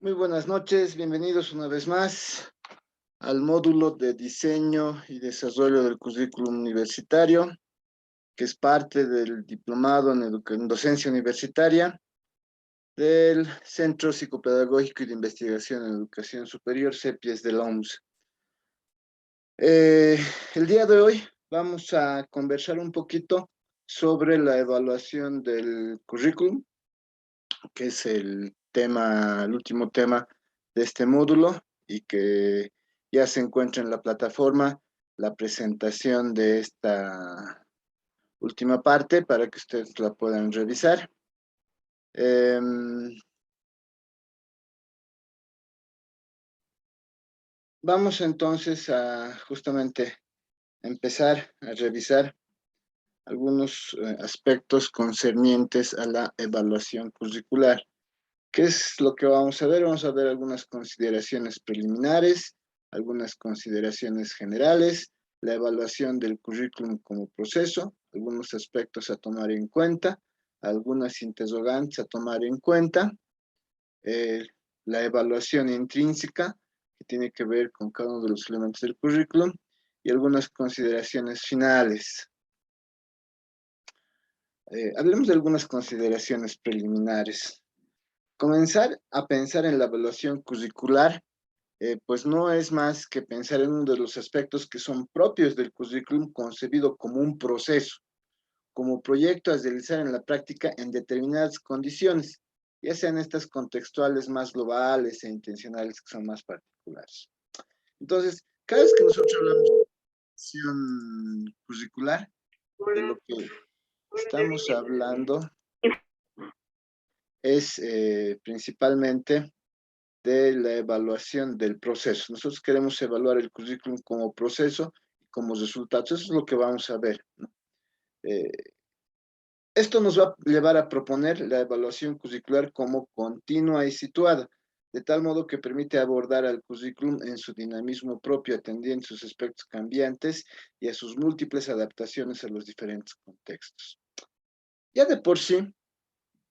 Muy buenas noches, bienvenidos una vez más al módulo de diseño y desarrollo del currículum universitario, que es parte del diplomado en docencia universitaria del Centro Psicopedagógico y de Investigación en Educación Superior, CEPIES de la OMS. El día de hoy vamos a conversar un poquito sobre la evaluación del currículum, que es el último tema de este módulo y que ya se encuentra en la plataforma la presentación de esta última parte para que ustedes la puedan revisar. Vamos entonces a justamente empezar a revisar algunos aspectos concernientes a la evaluación curricular. ¿Qué es lo que vamos a ver? Vamos a ver algunas consideraciones preliminares, algunas consideraciones generales, la evaluación del currículum como proceso, algunos aspectos a tomar en cuenta, algunas interrogantes a tomar en cuenta, eh, la evaluación intrínseca, que tiene que ver con cada uno de los elementos del currículum, y algunas consideraciones finales. Hablemos de algunas consideraciones preliminares. Comenzar a pensar en la evaluación curricular, pues no es más que pensar en uno de los aspectos que son propios del currículum concebido como un proceso, como proyecto a realizar en la práctica en determinadas condiciones, ya sean estas contextuales más globales e intencionales que son más particulares. Entonces, cada vez que nosotros hablamos de evaluación curricular, de lo que estamos hablando es principalmente de la evaluación del proceso. Nosotros queremos evaluar el currículum como proceso y como resultados. Eso es lo que vamos a ver, ¿no? Eh, Esto nos va a llevar a proponer la evaluación curricular como continua y situada, de tal modo que permite abordar al currículum en su dinamismo propio, atendiendo sus aspectos cambiantes y a sus múltiples adaptaciones a los diferentes contextos. Ya de por sí,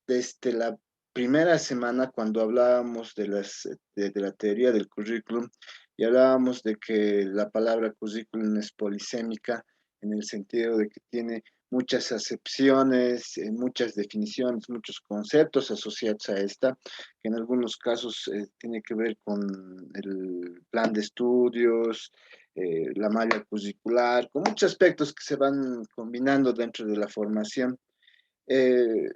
desde la primera semana, cuando hablábamos de la teoría del currículum y hablábamos de que la palabra currículum es polisémica en el sentido de que tiene muchas acepciones, muchas definiciones, muchos conceptos asociados a esta, que en algunos casos tiene que ver con el plan de estudios, la malla curricular, con muchos aspectos que se van combinando dentro de la formación. Eh,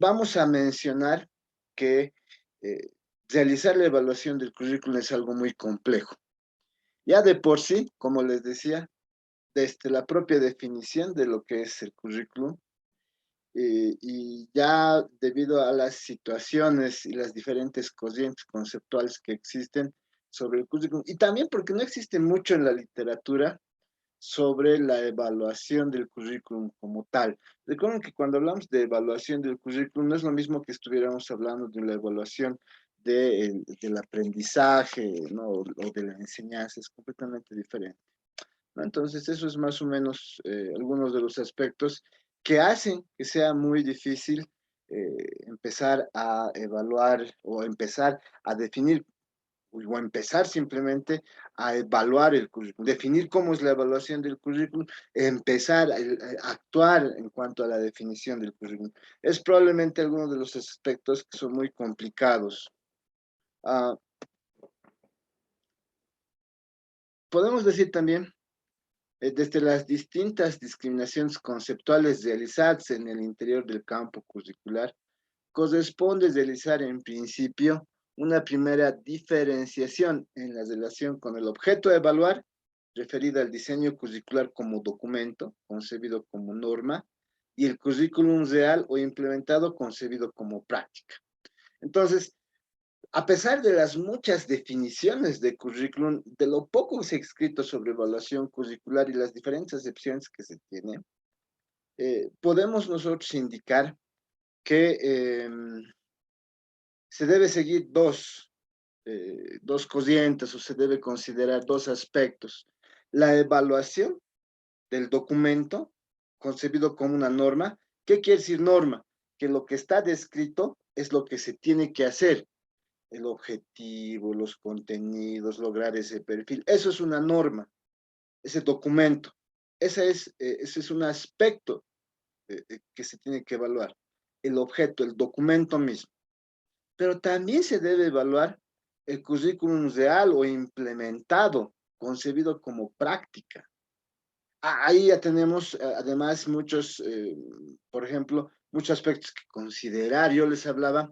Vamos a mencionar que eh, realizar la evaluación del currículum es algo muy complejo. Ya de por sí, como les decía, desde la propia definición de lo que es el currículum, y ya debido a las situaciones y las diferentes corrientes conceptuales que existen sobre el currículum, y también porque no existe mucho en la literatura sobre la evaluación del currículum como tal. Recuerden que cuando hablamos de evaluación del currículum no es lo mismo que estuviéramos hablando de la evaluación del aprendizaje, ¿no? O de la enseñanza, es completamente diferente, ¿no? Entonces, eso es más o menos algunos de los aspectos que hacen que sea muy difícil empezar a evaluar o empezar a definir o empezar simplemente a evaluar el currículum, definir cómo es la evaluación del currículum, empezar a actuar en cuanto a la definición del currículum. Es probablemente alguno de los aspectos que son muy complicados. Uh, Podemos decir también, desde las distintas discriminaciones conceptuales realizadas en el interior del campo curricular, corresponde realizar en principio una primera diferenciación en la relación con el objeto a evaluar, referida al diseño curricular como documento, concebido como norma, y el currículum real o implementado, concebido como práctica. Entonces, a pesar de las muchas definiciones de currículum, de lo poco que se ha escrito sobre evaluación curricular y las diferentes acepciones que se tienen, podemos nosotros indicar que se debe seguir dos corrientes o se debe considerar dos aspectos. La evaluación del documento concebido como una norma. ¿Qué quiere decir norma? Que lo que está descrito es lo que se tiene que hacer. el objetivo, los contenidos, lograr ese perfil. Eso es una norma, ese documento. Ese es un aspecto que se tiene que evaluar, el objeto, el documento mismo. Pero también se debe evaluar el currículum real o implementado, concebido como práctica. Ahí ya tenemos además muchos, por ejemplo, muchos aspectos que considerar. Yo les hablaba,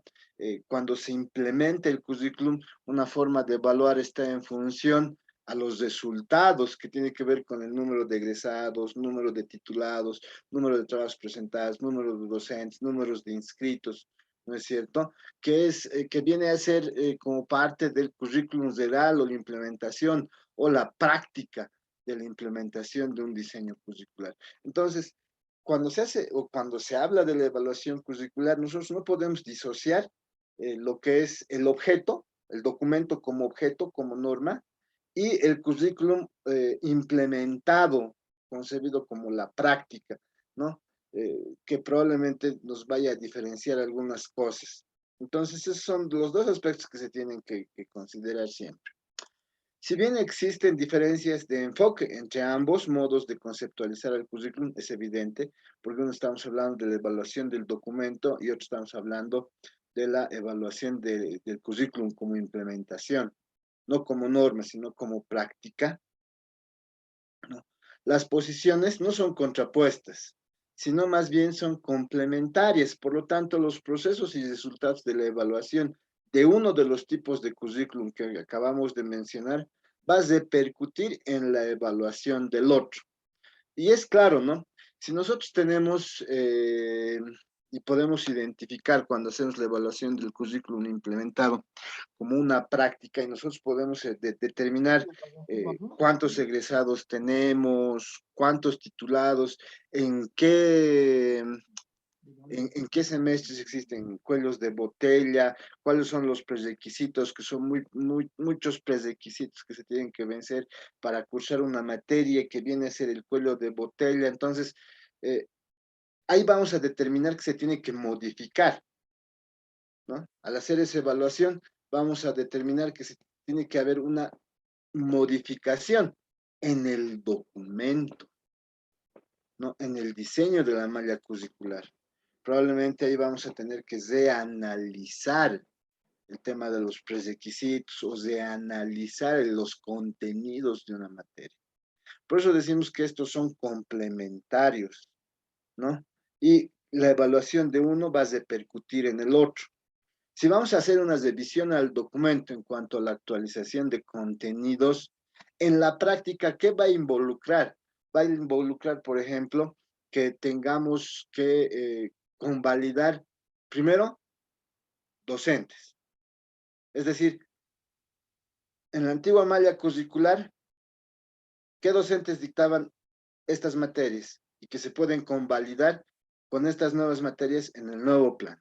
cuando se implementa el currículum, una forma de evaluar está en función a los resultados que tiene que ver con el número de egresados, número de titulados, número de trabajos presentados, número de docentes, números de inscritos, ¿no es cierto? Que viene a ser como parte del currículum real o la implementación o la práctica de la implementación de un diseño curricular. Entonces, cuando se hace o cuando se habla de la evaluación curricular, nosotros no podemos disociar lo que es el objeto, el documento como objeto, como norma, y el currículum implementado, concebido como la práctica, ¿no? Que probablemente nos vaya a diferenciar algunas cosas. Entonces, esos son los dos aspectos que se tienen que considerar siempre. Si bien existen diferencias de enfoque entre ambos modos de conceptualizar el currículum, es evidente, porque uno estamos hablando de la evaluación del documento y otro estamos hablando de la evaluación del currículum como implementación, no como norma, sino como práctica, ¿no? Las posiciones no son contrapuestas, sino más bien son complementarias. Por lo tanto, los procesos y resultados de la evaluación de uno de los tipos de currículum que acabamos de mencionar va a repercutir en la evaluación del otro. Y es claro, ¿no? Si nosotros tenemos y podemos identificar cuando hacemos la evaluación del currículum implementado como una práctica y nosotros podemos determinar cuántos egresados tenemos, cuántos titulados, en qué semestres existen cuellos de botella, cuáles son los prerequisitos, que son muchos prerequisitos que se tienen que vencer para cursar una materia que viene a ser el cuello de botella. Entonces, eh, ahí vamos a determinar que se tiene que modificar, ¿no? Al hacer esa evaluación, vamos a determinar que se tiene que haber una modificación en el documento, ¿no? En el diseño de la malla curricular. Probablemente ahí vamos a tener que reanalizar el tema de los prerequisitos o reanalizar los contenidos de una materia. Por eso decimos que estos son complementarios, ¿no? Y la evaluación de uno va a repercutir en el otro. Si vamos a hacer una revisión al documento en cuanto a la actualización de contenidos, en la práctica, ¿qué va a involucrar? Va a involucrar, por ejemplo, que tengamos que convalidar, primero, docentes. Es decir, en la antigua malla curricular, ¿qué docentes dictaban estas materias y que se pueden convalidar con estas nuevas materias en el nuevo plan?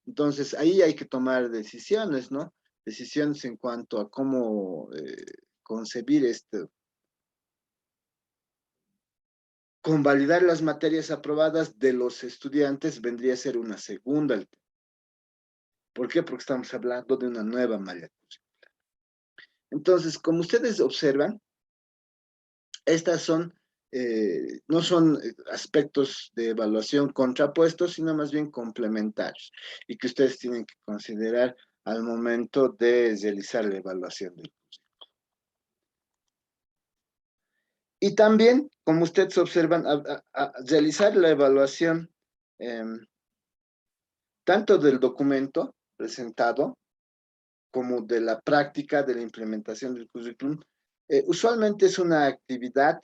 Entonces, ahí hay que tomar decisiones, ¿no? Decisiones en cuanto a cómo concebir esto. Convalidar las materias aprobadas de los estudiantes vendría a ser una segunda. ¿Por qué? Porque estamos hablando de una nueva malla curricular. Entonces, como ustedes observan, estas son, no son aspectos de evaluación contrapuestos, sino más bien complementarios y que ustedes tienen que considerar al momento de realizar la evaluación del curso. Y también, como ustedes observan, realizar la evaluación eh, tanto del documento presentado como de la práctica de la implementación del currículum, usualmente es una actividad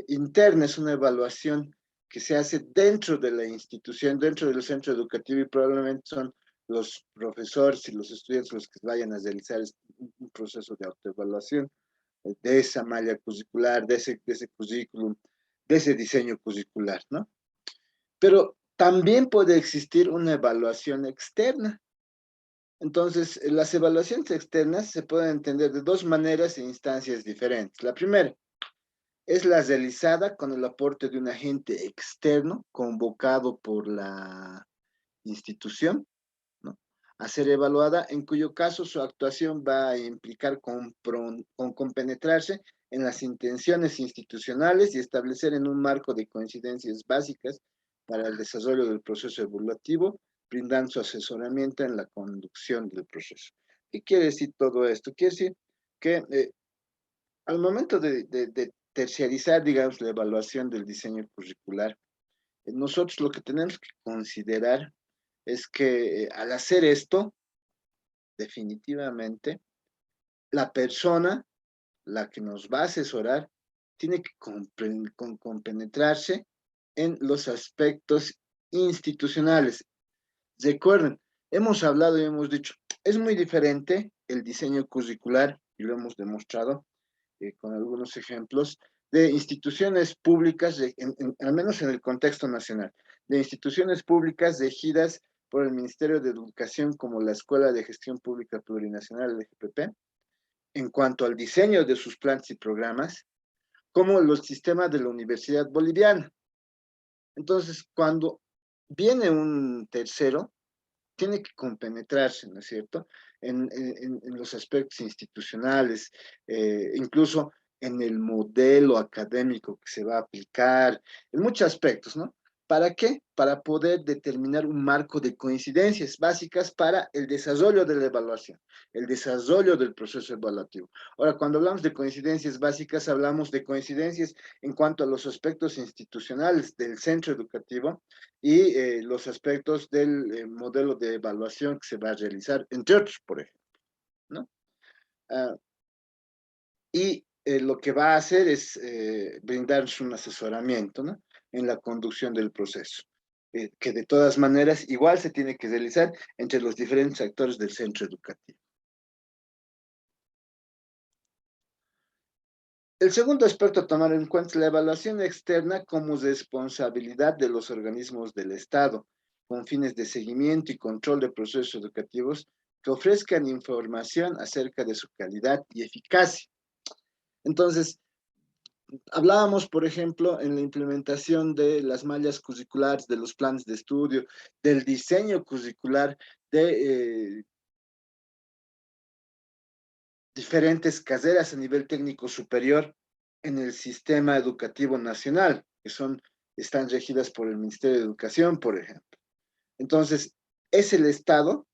interna, es una evaluación que se hace dentro de la institución, dentro del centro educativo y probablemente son los profesores y los estudiantes los que vayan a realizar un proceso de autoevaluación de esa malla curricular, de ese currículum, de ese diseño curricular, ¿no? Pero también puede existir una evaluación externa. Entonces, las evaluaciones externas se pueden entender de dos maneras e instancias diferentes. La primera es la realizada con el aporte de un agente externo convocado por la institución, ¿no? a ser evaluada, en cuyo caso su actuación va a implicar compenetrarse en las intenciones institucionales y establecer en un marco de coincidencias básicas para el desarrollo del proceso evaluativo, brindando su asesoramiento en la conducción del proceso. ¿Qué quiere decir todo esto? Quiere decir que al momento de terciarizar, digamos, la evaluación del diseño curricular, nosotros lo que tenemos que considerar es que al hacer esto, definitivamente, la persona, la que nos va a asesorar, tiene que compenetrarse en los aspectos institucionales. Recuerden, hemos hablado y hemos dicho, es muy diferente el diseño curricular, y lo hemos demostrado con algunos ejemplos, de instituciones públicas, al menos en el contexto nacional, de instituciones públicas regidas por el Ministerio de Educación como la Escuela de Gestión Pública Plurinacional, el EGPP, en cuanto al diseño de sus planes y programas, como los sistemas de la Universidad Boliviana. Entonces, cuando viene un tercero, tiene que compenetrarse, ¿no es cierto?, en los aspectos institucionales, incluso en el modelo académico que se va a aplicar, en muchos aspectos, ¿no? ¿Para qué? Para poder determinar un marco de coincidencias básicas para el desarrollo de la evaluación, el desarrollo del proceso evaluativo. Ahora, cuando hablamos de coincidencias básicas, hablamos de coincidencias en cuanto a los aspectos institucionales del centro educativo y los aspectos del modelo de evaluación que se va a realizar, entre otros, por ejemplo, ¿no? Uh, y lo que va a hacer es brindarnos un asesoramiento, ¿no?, en la conducción del proceso, que de todas maneras igual se tiene que realizar entre los diferentes actores del centro educativo. El segundo aspecto a tomar en cuenta es la evaluación externa como responsabilidad de los organismos del Estado, con fines de seguimiento y control de procesos educativos que ofrezcan información acerca de su calidad y eficacia. Entonces, hablábamos, por ejemplo, en la implementación de las mallas curriculares, de los planes de estudio, del diseño curricular, de diferentes carreras a nivel técnico superior en el sistema educativo nacional, que están regidas por el Ministerio de Educación, por ejemplo. Entonces, es el Estado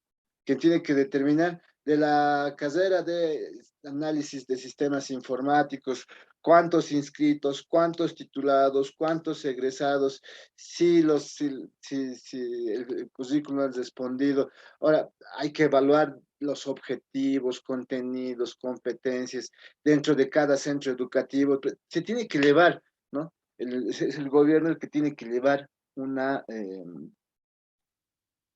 que tiene que determinar de la carrera de análisis de sistemas informáticos, cuántos inscritos, cuántos titulados, cuántos egresados, si el currículum ha respondido. Ahora, hay que evaluar los objetivos, contenidos, competencias dentro de cada centro educativo. Se tiene que llevar, ¿no? Es el gobierno el que tiene que llevar una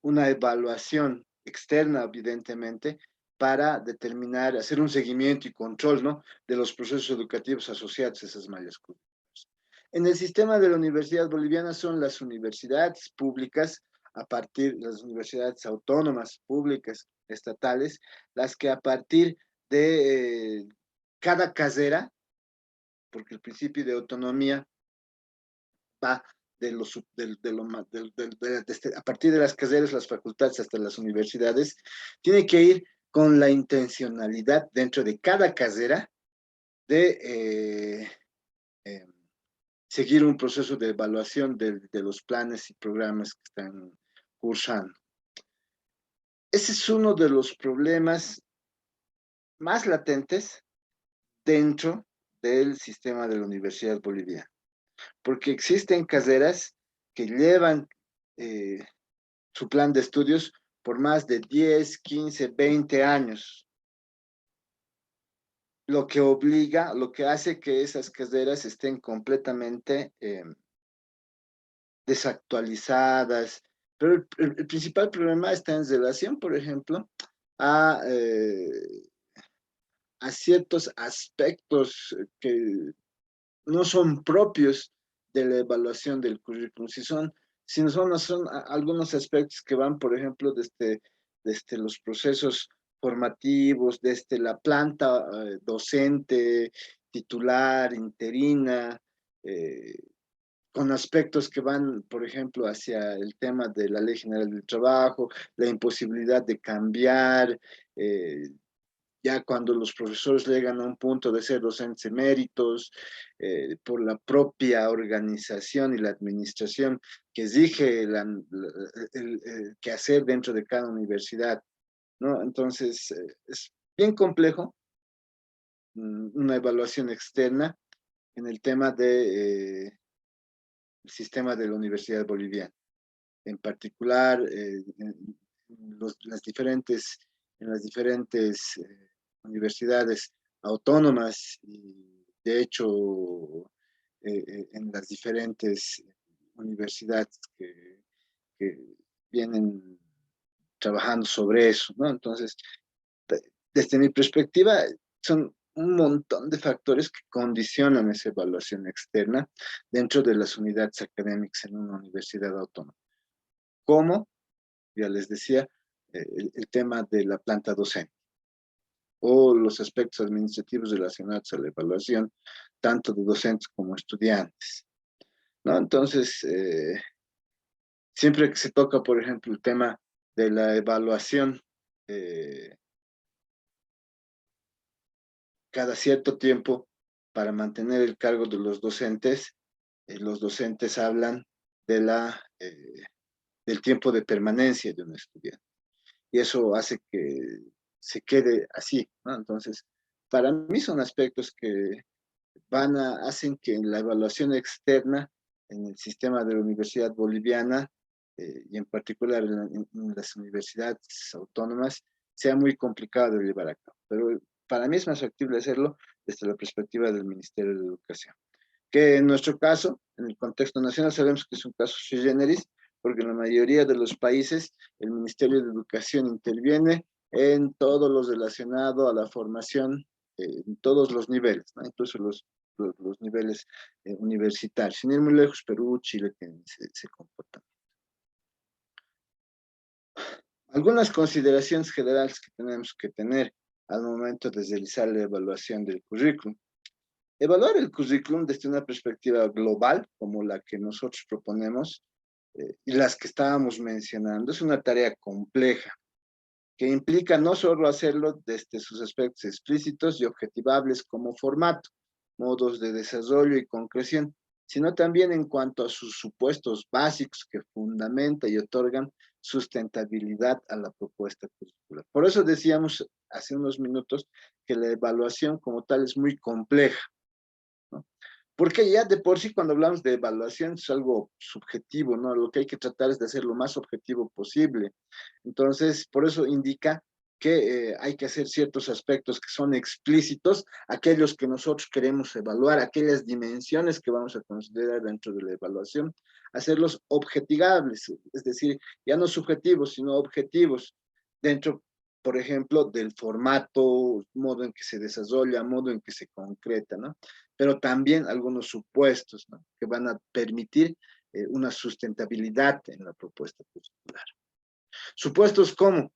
evaluación externa, evidentemente, para determinar, hacer un seguimiento y control, ¿no?, de los procesos educativos asociados a esas mallas curriculares. En el sistema de la Universidad Boliviana son las universidades públicas, las universidades autónomas, públicas, estatales, las que a partir de cada carrera, porque el principio de autonomía va a partir de las carreras, las facultades hasta las universidades, tiene que ir con la intencionalidad dentro de cada carrera de seguir un proceso de evaluación de los planes y programas que están cursando. Ese es uno de los problemas más latentes dentro del sistema de la Universidad Boliviana, porque existen carreras que llevan su plan de estudios por más de 10, 15, 20 años, lo que hace que esas carreras estén completamente desactualizadas, pero el principal problema está en relación, por ejemplo, a, a ciertos aspectos que no son propios de la evaluación del currículum, sino son algunos aspectos que van, por ejemplo, desde los procesos formativos, desde la planta docente, titular, interina, con aspectos que van, por ejemplo, hacia el tema de la Ley General del Trabajo, la imposibilidad de cambiar, ya cuando los profesores llegan a un punto de ser docentes eméritos, por la propia organización y la administración que exige el quehacer dentro de cada universidad, ¿no? Entonces, es bien complejo una evaluación externa en el tema de, el sistema de la Universidad Boliviana. En particular, en las diferentes universidades autónomas y, de hecho, en las diferentes universidades que vienen trabajando sobre eso, ¿no? Entonces, desde mi perspectiva, son un montón de factores que condicionan esa evaluación externa dentro de las unidades académicas en una universidad autónoma. Como, ya les decía, el tema de la planta docente o los aspectos administrativos relacionados a la evaluación, tanto de docentes como estudiantes, ¿no? Entonces, siempre que se toca, por ejemplo, el tema de la evaluación, eh, cada cierto tiempo, para mantener el cargo de los docentes hablan de del tiempo de permanencia de un estudiante. Y eso hace que se quede así, ¿no? Entonces, para mí son aspectos que hacen que la evaluación externa en el sistema de la Universidad Boliviana, y en particular en las universidades autónomas, sea muy complicado de llevar a cabo. Pero para mí es más factible hacerlo desde la perspectiva del Ministerio de Educación. Que en nuestro caso, en el contexto nacional, sabemos que es un caso sui generis, porque en la mayoría de los países el Ministerio de Educación interviene en todo lo relacionado a la formación, en todos los niveles, ¿no? Incluso los niveles universitarios. Sin ir muy lejos, Perú, Chile tienen ese comportamiento. Algunas consideraciones generales que tenemos que tener al momento de realizar la evaluación del currículum. Evaluar el currículum desde una perspectiva global, como la que nosotros proponemos, y las que estábamos mencionando, es una tarea compleja, que implica no solo hacerlo desde sus aspectos explícitos y objetivables como formato, modos de desarrollo y concreción, sino también en cuanto a sus supuestos básicos que fundamentan y otorgan sustentabilidad a la propuesta curricular. Por eso decíamos hace unos minutos que la evaluación como tal es muy compleja, ¿no? Porque ya de por sí cuando hablamos de evaluación es algo subjetivo, ¿no? Lo que hay que tratar es de hacer lo más objetivo posible. Entonces, por eso indica que hay que hacer ciertos aspectos que son explícitos, aquellos que nosotros queremos evaluar, aquellas dimensiones que vamos a considerar dentro de la evaluación, hacerlos objetivables, es decir, ya no subjetivos, sino objetivos, dentro, por ejemplo, del formato, modo en que se desarrolla, modo en que se concreta, ¿no? Pero también algunos supuestos, ¿no? Que van a permitir una sustentabilidad en la propuesta curricular. Supuestos como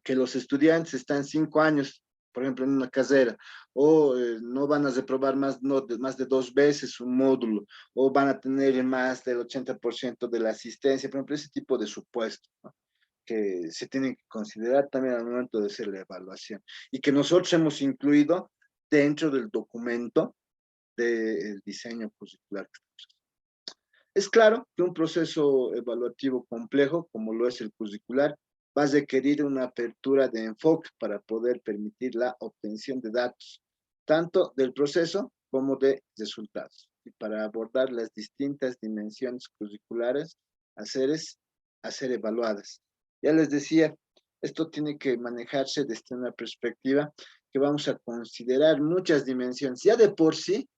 que los estudiantes están 5 años, por ejemplo, en una carrera, o no van a reprobar más de 2 veces un módulo, o van a tener más del 80% de la asistencia, por ejemplo, ese tipo de supuestos, ¿no? Que se tienen que considerar también al momento de hacer la evaluación y que nosotros hemos incluido dentro del documento del diseño curricular. Es claro que un proceso evaluativo complejo, como lo es el curricular, va a requerir una apertura de enfoque para poder permitir la obtención de datos, tanto del proceso como de resultados, y para abordar las distintas dimensiones curriculares a ser evaluadas. Ya les decía, esto tiene que manejarse desde una perspectiva que vamos a considerar muchas dimensiones. Ya de por sí,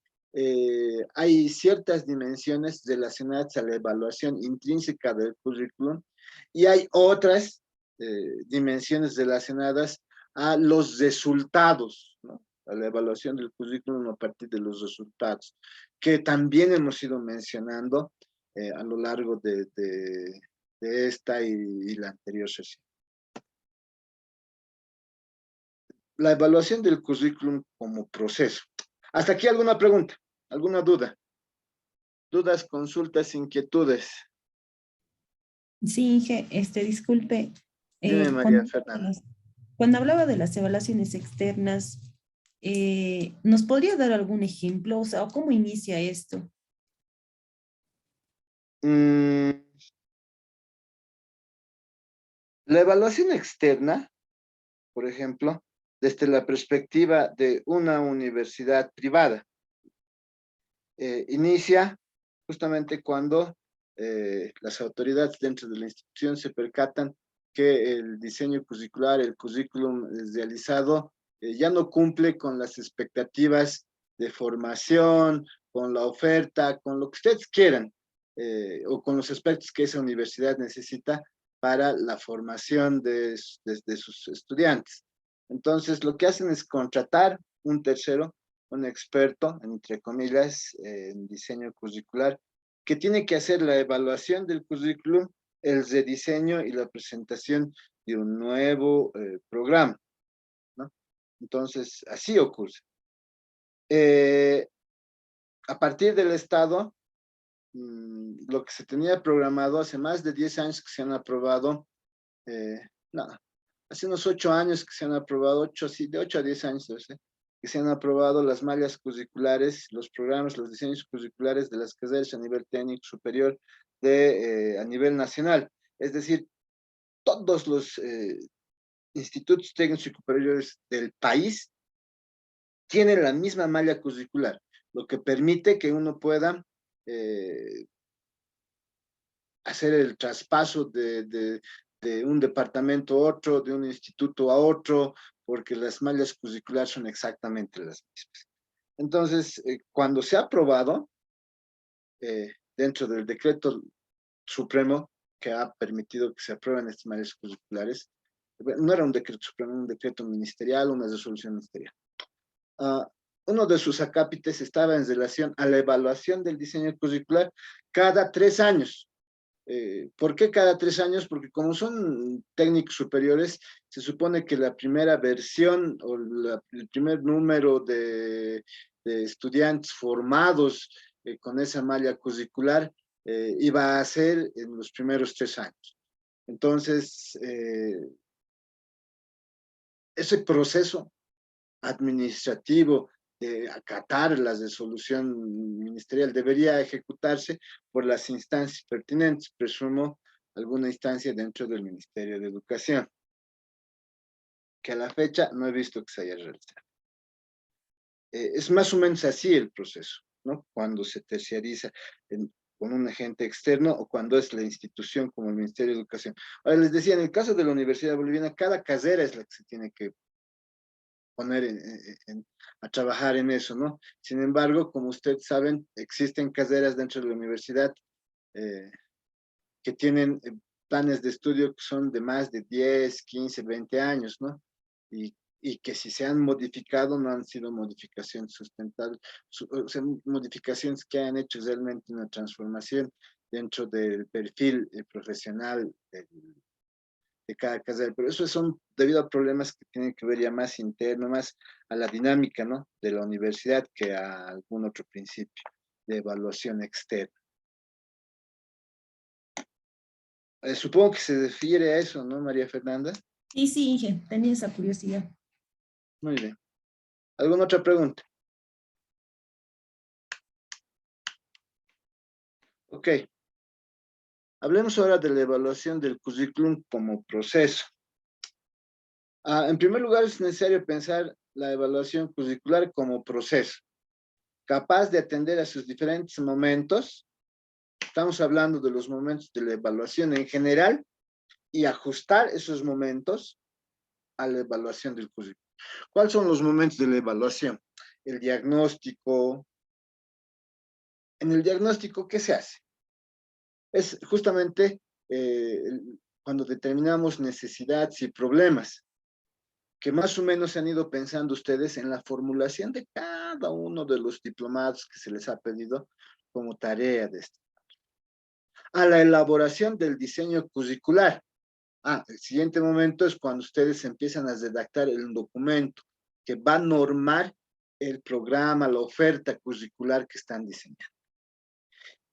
hay ciertas dimensiones relacionadas a la evaluación intrínseca del currículum y hay otras dimensiones relacionadas a los resultados, ¿no? A la evaluación del currículum a partir de los resultados, que también hemos ido mencionando a lo largo de esta y la anterior sesión. La evaluación del currículum como proceso. ¿Hasta aquí alguna pregunta? ¿Alguna duda? dudas, consultas, inquietudes. Sí, Inge, disculpe, Dime, María Fernanda. cuando hablaba de las evaluaciones externas, ¿nos podría dar algún ejemplo? O sea, ¿cómo inicia esto? Mm, la evaluación externa, por ejemplo, desde la perspectiva de una universidad privada, inicia justamente cuando las autoridades dentro de la institución se percatan que el diseño curricular, el currículum realizado, ya no cumple con las expectativas de formación, con la oferta, con lo que ustedes quieran, o con los aspectos que esa universidad necesita para la formación de sus estudiantes. Entonces, lo que hacen es contratar un tercero, un experto, entre comillas, en diseño curricular, que tiene que hacer la evaluación del currículum, el rediseño y la presentación de un nuevo programa, ¿no? Entonces, así ocurre. A partir del Estado, lo que se tenía programado hace más de 10 años que se han aprobado, no, hace unos 8 años que se han aprobado, 8, sí, de 8 a 10 años, que se han aprobado las mallas curriculares, los programas, los diseños curriculares de las carreras a nivel técnico superior a nivel nacional. Es decir, todos los institutos técnicos y superiores del país tienen la misma malla curricular, lo que permite que uno pueda hacer el traspaso de un departamento a otro, de un instituto a otro, porque las mallas curriculares son exactamente las mismas. Entonces, cuando se ha aprobado, dentro del decreto supremo que ha permitido que se aprueben estas mallas curriculares, no era un decreto supremo, un decreto ministerial, una resolución ministerial. Uno de sus acápites estaba en relación a la evaluación del diseño curricular cada 3 años. ¿Por qué cada 3 años? Porque como son técnicos superiores, se supone que la primera versión o el primer número de estudiantes formados con esa malla curricular iba a ser en los primeros 3 años. Entonces, ese proceso administrativo de acatar la resolución ministerial debería ejecutarse por las instancias pertinentes, presumo alguna instancia dentro del Ministerio de Educación, que a la fecha no he visto que se haya realizado. Es más o menos así el proceso, ¿no? Cuando se terciariza con un agente externo o cuando es la institución como el Ministerio de Educación. Ahora les decía, en el caso de la Universidad Boliviana, cada carrera es la que se tiene que poner a trabajar en eso, ¿no? Sin embargo, como ustedes saben, existen carreras dentro de la universidad eh, que tienen planes de estudio que son de más de 10, 15, 20 años, ¿no? Y que si se han modificado, no han sido modificaciones sustentables, o sea, modificaciones que han hecho realmente una transformación dentro del perfil profesional de cada carrera, pero eso son debido a problemas que tienen que ver ya más interno, más a la dinámica, ¿no? De la universidad que a algún otro principio de evaluación externa. Supongo que se refiere a eso, ¿no, María Fernanda? Sí, sí, Inge, tenía esa curiosidad. Muy bien. ¿Alguna otra pregunta? Ok. Hablemos ahora de la evaluación del currículum como proceso. En primer lugar, es necesario pensar la evaluación curricular como proceso, capaz de atender a sus diferentes momentos. Estamos hablando de los momentos de la evaluación en general y ajustar esos momentos a la evaluación del currículum. ¿Cuáles son los momentos de la evaluación? El diagnóstico. En el diagnóstico, ¿qué se hace? Es justamente cuando determinamos necesidades y problemas, que más o menos han ido pensando ustedes en la formulación de cada uno de los diplomados que se les ha pedido como tarea de este. A la elaboración del diseño curricular. El siguiente momento es cuando ustedes empiezan a redactar el documento que va a normar el programa, la oferta curricular que están diseñando.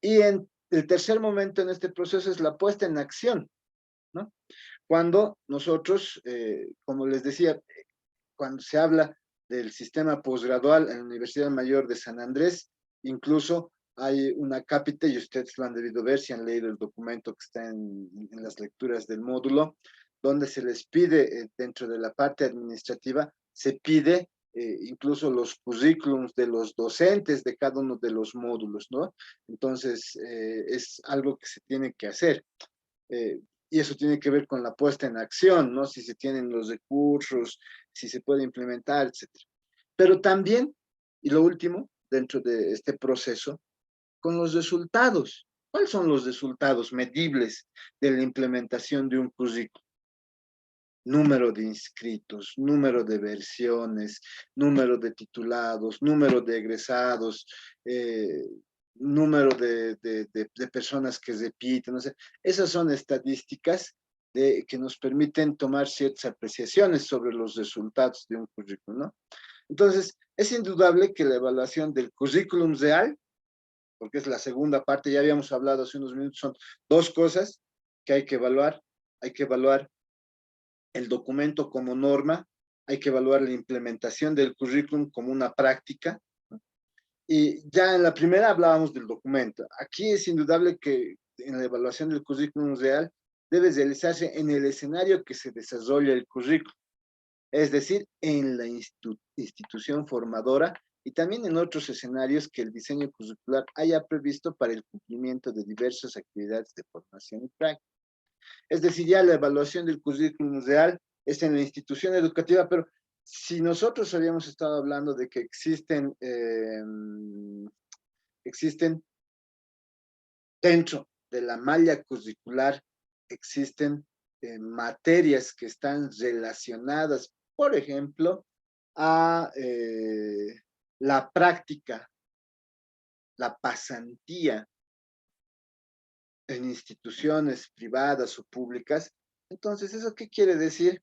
Y el tercer momento en este proceso es la puesta en acción, ¿no? Cuando nosotros, como les decía, cuando se habla del sistema posgradual en la Universidad Mayor de San Andrés, incluso hay una cápita, y ustedes lo han debido ver si han leído el documento que está en las lecturas del módulo, donde se les pide, dentro de la parte administrativa, se pide incluso los currículums de los docentes de cada uno de los módulos, ¿no? Entonces, es algo que se tiene que hacer. Y eso tiene que ver con la puesta en acción, ¿no? Si se tienen los recursos, si se puede implementar, etcétera. Pero también, y lo último, dentro de este proceso, con los resultados. ¿Cuáles son los resultados medibles de la implementación de un currículum? Número de inscritos, número de versiones, número de titulados, número de egresados, número de personas que repiten, no sé. Esas son estadísticas que nos permiten tomar ciertas apreciaciones sobre los resultados de un currículum, ¿no? Entonces, es indudable que la evaluación del currículum real, porque es la segunda parte, ya habíamos hablado hace unos minutos, son dos cosas que hay que evaluar. Hay que evaluar el documento como norma, hay que evaluar la implementación del currículum como una práctica. Y ya en la primera hablábamos del documento. Aquí es indudable que en la evaluación del currículum real debe realizarse en el escenario que se desarrolla el currículum, es decir, en la institución formadora y también en otros escenarios que el diseño curricular haya previsto para el cumplimiento de diversas actividades de formación y práctica. Es decir, ya la evaluación del currículum real es en la institución educativa, pero si nosotros habíamos estado hablando de que existen dentro de la malla curricular, existen materias que están relacionadas, por ejemplo, a la práctica, la pasantía en instituciones privadas o públicas. Entonces, ¿eso qué quiere decir?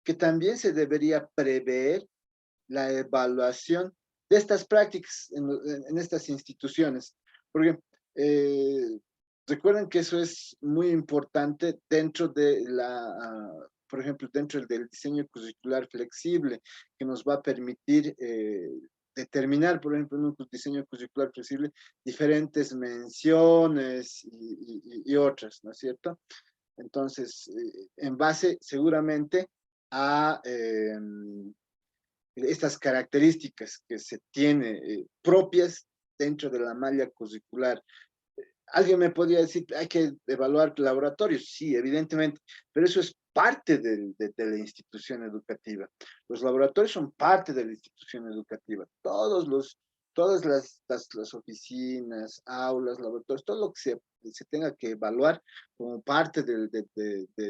Que también se debería prever la evaluación de estas prácticas en estas instituciones. Porque recuerden que eso es muy importante dentro de por ejemplo, dentro del diseño curricular flexible, que nos va a permitir determinar, por ejemplo, en un diseño curricular flexible, diferentes menciones y otras, ¿no es cierto? Entonces, en base seguramente a estas características que se tiene propias dentro de la malla curricular. Alguien me podría decir, hay que evaluar laboratorios. Sí, evidentemente, pero eso es parte de la institución educativa. Los laboratorios son parte de la institución educativa. Todas las oficinas, aulas, laboratorios, todo lo que se tenga que evaluar como parte de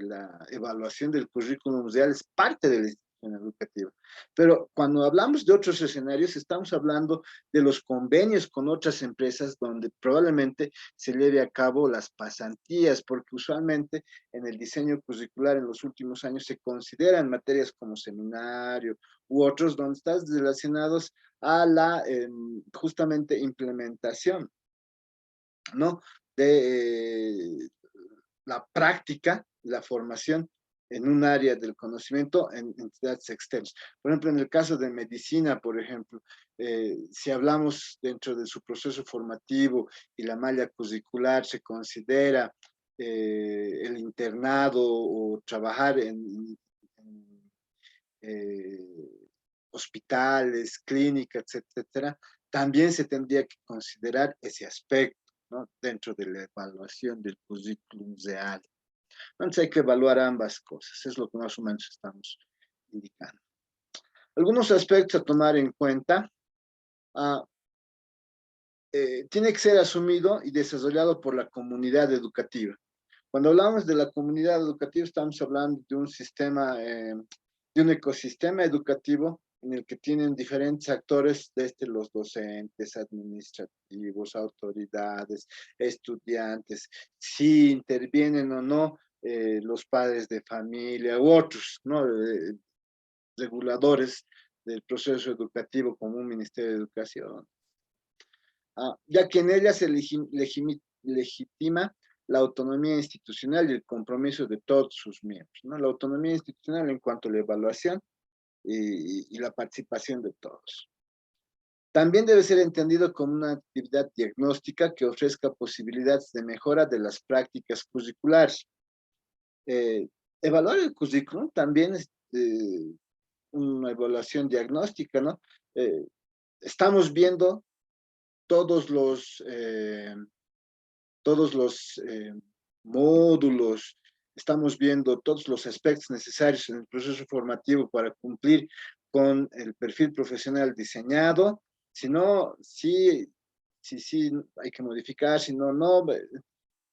la evaluación del currículum real es parte de la institución educativa. Pero cuando hablamos de otros escenarios, estamos hablando de los convenios con otras empresas donde probablemente se lleve a cabo las pasantías, porque usualmente en el diseño curricular en los últimos años se consideran materias como seminario u otros donde están relacionados a la justamente implementación, ¿no? De la práctica, la formación en un área del conocimiento en entidades externas. Por ejemplo, en el caso de medicina, por ejemplo, si hablamos dentro de su proceso formativo y la malla curricular, se considera el internado o trabajar hospitales, clínicas, etcétera, también se tendría que considerar ese aspecto, ¿no? Dentro de la evaluación del currículum real. Entonces hay que evaluar ambas cosas, es lo que más o menos estamos indicando. Algunos aspectos a tomar en cuenta. Tiene que ser asumido y desarrollado por la comunidad educativa. Cuando hablamos de la comunidad educativa, estamos hablando de un sistema, de un ecosistema educativo en el que tienen diferentes actores, desde los docentes, administrativos, autoridades, estudiantes, si intervienen o no los padres de familia u otros, ¿no? Reguladores del proceso educativo como un Ministerio de Educación. Ya que en ella se legitima la autonomía institucional y el compromiso de todos sus miembros, ¿no? La autonomía institucional en cuanto a la evaluación y la participación de todos. También debe ser entendido como una actividad diagnóstica que ofrezca posibilidades de mejora de las prácticas curriculares. Evaluar el currículum también es una evaluación diagnóstica, ¿no? Estamos viendo todos los módulos, estamos viendo todos los aspectos necesarios en el proceso formativo para cumplir con el perfil profesional diseñado. Si no, sí, hay que modificar, si no, no.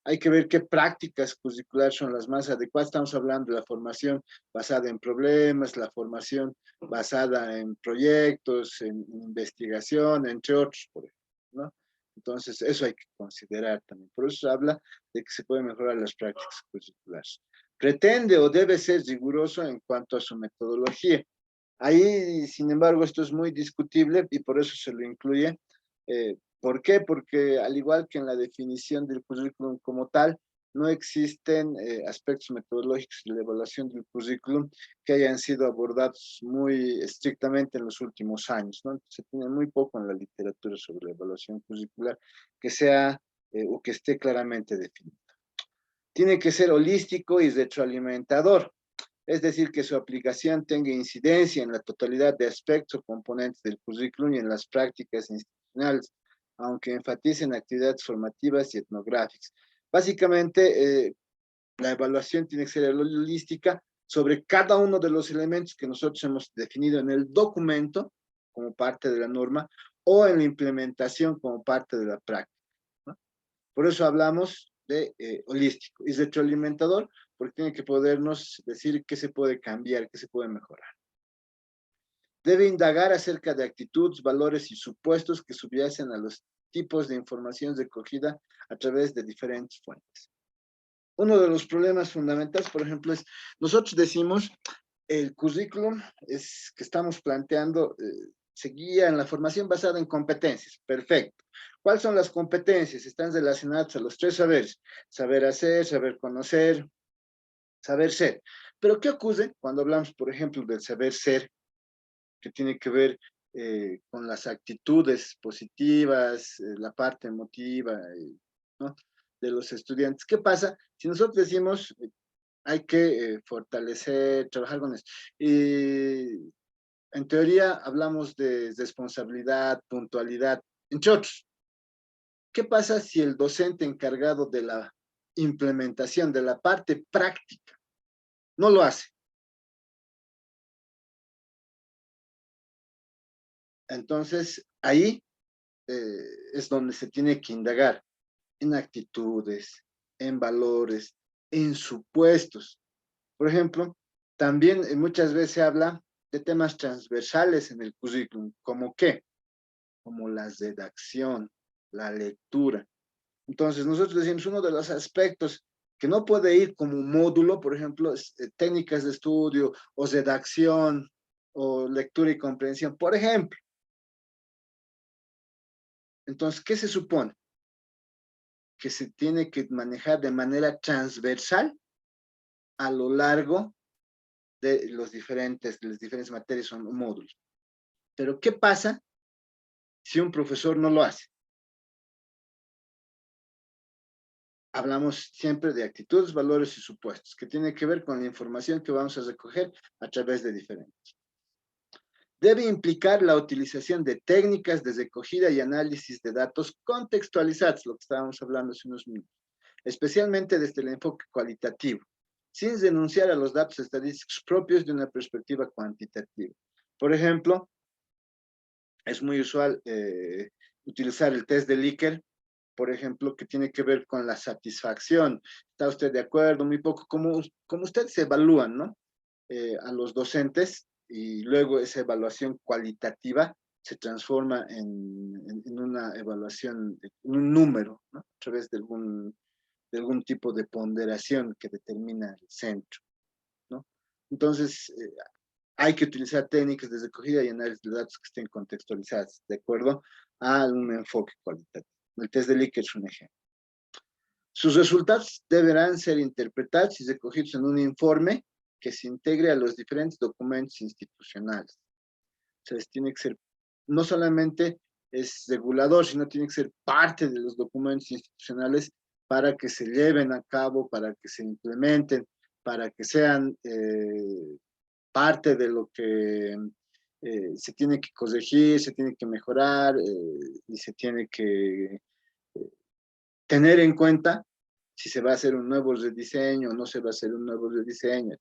Hay que ver qué prácticas curriculares son las más adecuadas. Estamos hablando de la formación basada en problemas, la formación basada en proyectos, en investigación, entre otros, por ejemplo, ¿no? Entonces, eso hay que considerar también. Por eso se habla de que se pueden mejorar las prácticas curriculares. Pretende o debe ser riguroso en cuanto a su metodología. Ahí, sin embargo, esto es muy discutible y por eso se lo incluye. ¿Por qué? Porque al igual que en la definición del currículum como tal, no existen aspectos metodológicos de la evaluación del currículum que hayan sido abordados muy estrictamente en los últimos años, ¿no? Se tiene muy poco en la literatura sobre la evaluación curricular que sea o que esté claramente definido. Tiene que ser holístico y retroalimentador, es decir, que su aplicación tenga incidencia en la totalidad de aspectos o componentes del currículum y en las prácticas institucionales, aunque enfaticen actividades formativas y etnográficas. Básicamente, la evaluación tiene que ser holística sobre cada uno de los elementos que nosotros hemos definido en el documento como parte de la norma o en la implementación como parte de la práctica, ¿no? Por eso hablamos de holístico y retroalimentador, porque tiene que podernos decir qué se puede cambiar, qué se puede mejorar. Debe indagar acerca de actitudes, valores y supuestos que subyacen a los tipos de información recogida a través de diferentes fuentes. Uno de los problemas fundamentales, por ejemplo, es, nosotros decimos, el currículum es que estamos planteando se guía en la formación basada en competencias. Perfecto. ¿Cuáles son las competencias? Están relacionadas a los tres saberes: saber hacer, saber conocer, saber ser. Pero ¿qué ocurre cuando hablamos, por ejemplo, del saber ser, que tiene que ver con las actitudes positivas, la parte emotiva, ¿no?, de los estudiantes? ¿Qué pasa si nosotros decimos hay que fortalecer, trabajar con esto? Y en teoría hablamos de responsabilidad, puntualidad, entre otros. ¿Qué pasa si el docente encargado de la implementación, de la parte práctica, no lo hace? Entonces, ahí es donde se tiene que indagar en actitudes, en valores, en supuestos. Por ejemplo, también muchas veces se habla de temas transversales en el currículum, ¿como qué? Como la redacción, la lectura. Entonces, nosotros decimos, uno de los aspectos que no puede ir como un módulo, por ejemplo, es, técnicas de estudio o redacción o lectura y comprensión, por ejemplo. Entonces, ¿qué se supone? Que se tiene que manejar de manera transversal a lo largo de las diferentes materias o módulos. Pero, ¿qué pasa si un profesor no lo hace? Hablamos siempre de actitudes, valores y supuestos, que tiene que ver con la información que vamos a recoger a través de diferentes. Debe implicar la utilización de técnicas de recogida y análisis de datos contextualizados, lo que estábamos hablando hace unos minutos, especialmente desde el enfoque cualitativo, sin renunciar a los datos estadísticos propios de una perspectiva cuantitativa. Por ejemplo, es muy usual utilizar el test de Likert, por ejemplo, que tiene que ver con la satisfacción. ¿Está usted de acuerdo? Muy poco. Como ustedes se evalúan, ¿no? A los docentes, y luego esa evaluación cualitativa se transforma en una evaluación, en un número, ¿no?, a través de algún tipo de ponderación que determina el centro, ¿no? Entonces, hay que utilizar técnicas de recogida y análisis de datos que estén contextualizadas de acuerdo a un enfoque cualitativo. El test de Likert es un ejemplo. Sus resultados deberán ser interpretados y recogidos en un informe que se integre a los diferentes documentos institucionales. O sea, tiene que ser, no solamente es regulador, sino tiene que ser parte de los documentos institucionales para que se lleven a cabo, para que se implementen, para que sean parte de lo que se tiene que corregir, se tiene que mejorar y se tiene que tener en cuenta si se va a hacer un nuevo rediseño o no se va a hacer un nuevo rediseño.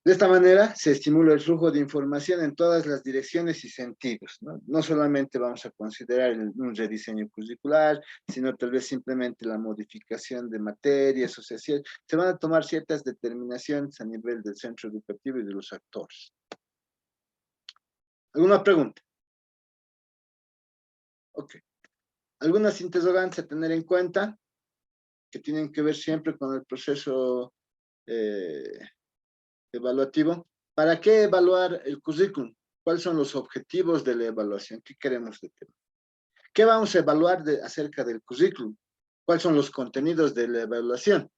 De esta manera se estimula el flujo de información en todas las direcciones y sentidos, ¿no? No solamente vamos a considerar un rediseño curricular, sino tal vez simplemente la modificación de materias, o sea, se van a tomar ciertas determinaciones a nivel del centro educativo y de los actores. ¿Alguna pregunta? Ok. Algunas interrogantes a tener en cuenta que tienen que ver siempre con el proceso evaluativo. ¿Para qué evaluar el currículum? ¿Cuáles son los objetivos de la evaluación? ¿Qué queremos determinar? ¿Qué vamos a evaluar acerca del currículum? ¿Cuáles son los contenidos de la evaluación?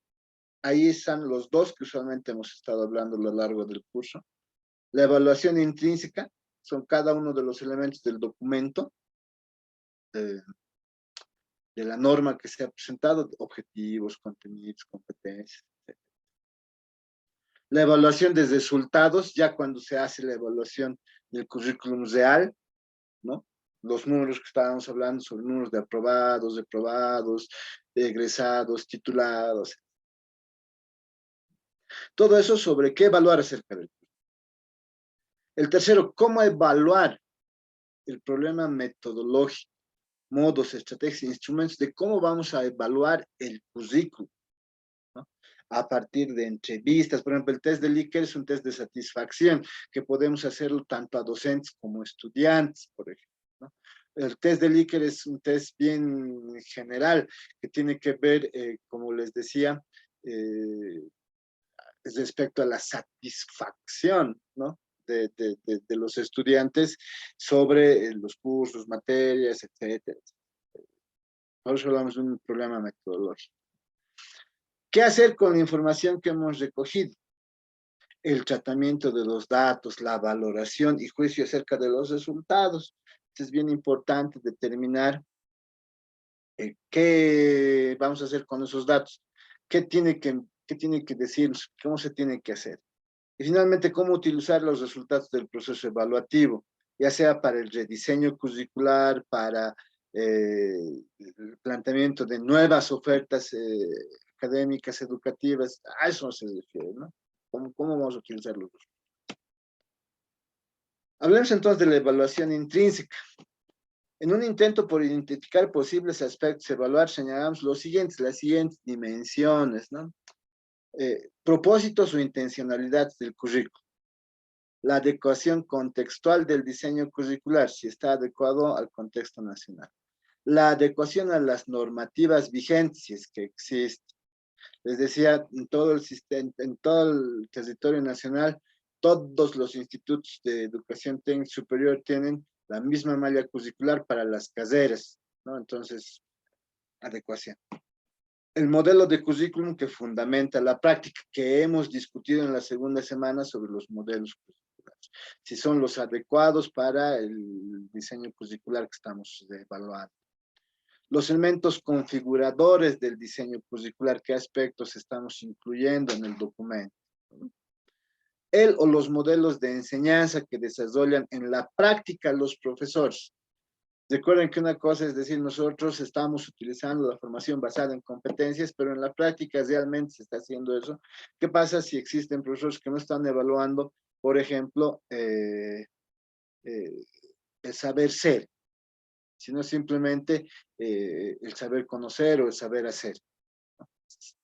Ahí están los dos que usualmente hemos estado hablando a lo largo del curso. La evaluación intrínseca son cada uno de los elementos del documento, de la norma que se ha presentado, objetivos, contenidos, competencias, etc. La evaluación de resultados, ya cuando se hace la evaluación del currículum real, ¿no? Los números que estábamos hablando sobre números de aprobados, reprobados, de egresados, titulados. Todo eso sobre qué evaluar acerca del currículum. El tercero, cómo evaluar el problema metodológico, modos, estrategias, instrumentos de cómo vamos a evaluar el currículum, ¿no? A partir de entrevistas. Por ejemplo, el test de Likert es un test de satisfacción que podemos hacerlo tanto a docentes como estudiantes, por ejemplo, ¿no? El test de Likert es un test bien general que tiene que ver, como les decía, respecto a la satisfacción, ¿no? De los estudiantes sobre los cursos, materias, etcétera. Por eso hablamos de un problema metodológico. ¿Qué hacer con la información que hemos recogido? El tratamiento de los datos, la valoración y juicio acerca de los resultados. Es bien importante determinar qué vamos a hacer con esos datos, qué tiene que decirnos, cómo se tiene que hacer. Y finalmente, cómo utilizar los resultados del proceso evaluativo, ya sea para el rediseño curricular, para el planteamiento de nuevas ofertas académicas, educativas, a eso se refiere, ¿no? ¿Cómo vamos a utilizar los resultados? Hablemos entonces de la evaluación intrínseca. En un intento por identificar posibles aspectos, evaluar, señalamos los siguientes, las siguientes dimensiones, ¿no? Propósitos o intencionalidades del currículo. La adecuación contextual del diseño curricular, si está adecuado al contexto nacional. La adecuación a las normativas vigentes, si es que existe. Les decía, en todo el sistema, en todo el territorio nacional, todos los institutos de educación técnica superior tienen la misma malla curricular para las carreras, ¿no? Entonces, adecuación. El modelo de currículum que fundamenta la práctica, que hemos discutido en la segunda semana sobre los modelos curriculares, si son los adecuados para el diseño curricular que estamos evaluando. Los elementos configuradores del diseño curricular, qué aspectos estamos incluyendo en el documento. El o los modelos de enseñanza que desarrollan en la práctica los profesores. Recuerden que una cosa es decir, nosotros estamos utilizando la formación basada en competencias, pero en la práctica realmente se está haciendo eso. ¿Qué pasa si existen profesores que no están evaluando, por ejemplo, el saber ser, sino simplemente el saber conocer o el saber hacer?